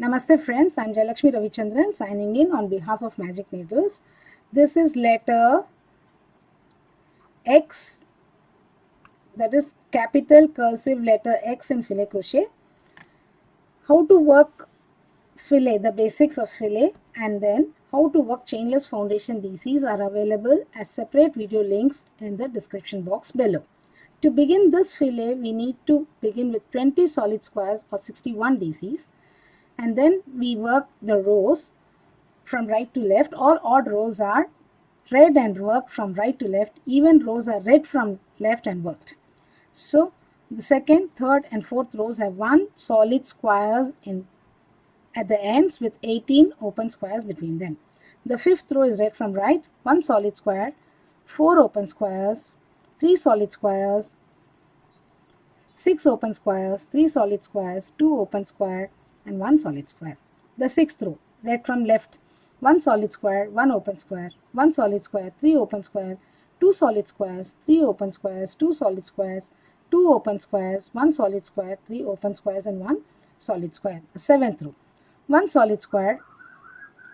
Namaste friends, I am Jayalakshmi Ravichandran signing in on behalf of Magic Needles. This is letter X, that is capital cursive letter X in Filet Crochet. How to work filet, the basics of filet, and then how to work chainless foundation DCs are available as separate video links in the description box below. To begin this filet, we need to begin with 20 solid squares or 61 DCs, and then we work the rows from right to left. All odd rows are read and worked from right to left. Even rows are read from left and worked. So the second, third and fourth rows have 1 solid squares at the ends with 18 open squares between them. The fifth row is read from right, 1 solid square, 4 open squares, 3 solid squares, 6 open squares, 3 solid squares, 2 open square and 1 solid square. The sixth row, read from left, 1 solid square, 1 open square, 1 solid square, 3 open square, 2 solid squares, 3 open squares, 2 solid squares, 2 open squares, 1 solid square, 3 open squares and 1 solid square. The seventh row, 1 solid square,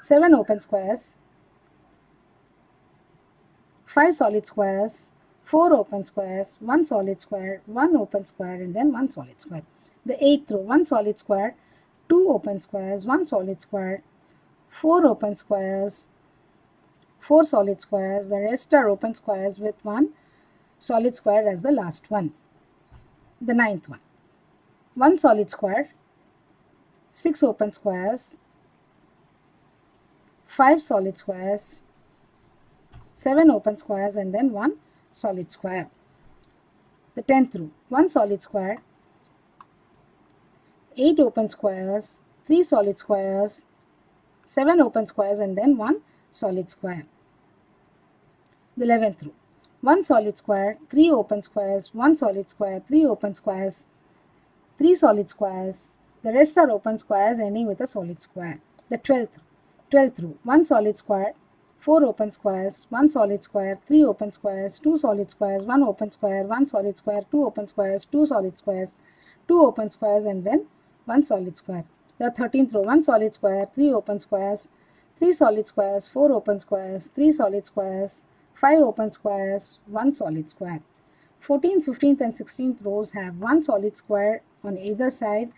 7 open squares, 5 solid squares, 4 open squares, 1 solid square, 1 open square and then 1 solid square. The eighth row, 1 solid square, 2 open squares, 1 solid square, 4 open squares, 4 solid squares. The rest are open squares with 1 solid square as the last one. The ninth one, 1 solid square, 6 open squares, 5 solid squares, 7 open squares and then 1 solid square. The 10th row, 1 solid square, 8 open squares, 3 solid squares, 7 open squares and then 1 solid square. The 11th row, 1 solid square, 3 open squares, 1 solid square, 3 open squares, 3 solid squares. The rest are open squares ending with a solid square. The 12th row, 1 solid square, 4 open squares, 1 solid square, 3 open squares, 2 solid squares, 1 open square, 1 solid square, 2 open squares, 2 solid squares, 2 open squares and then 1 solid square. The 13th row, 1 solid square, 3 open squares, 3 solid squares, 4 open squares, 3 solid squares, 5 open squares, 1 solid square. 14th, 15th and 16th rows have 1 solid square on either side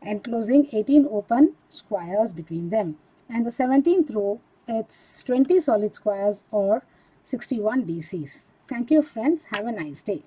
enclosing 18 open squares between them. And the 17th row, it's 20 solid squares or 61 DCs. Thank you friends. Have a nice day.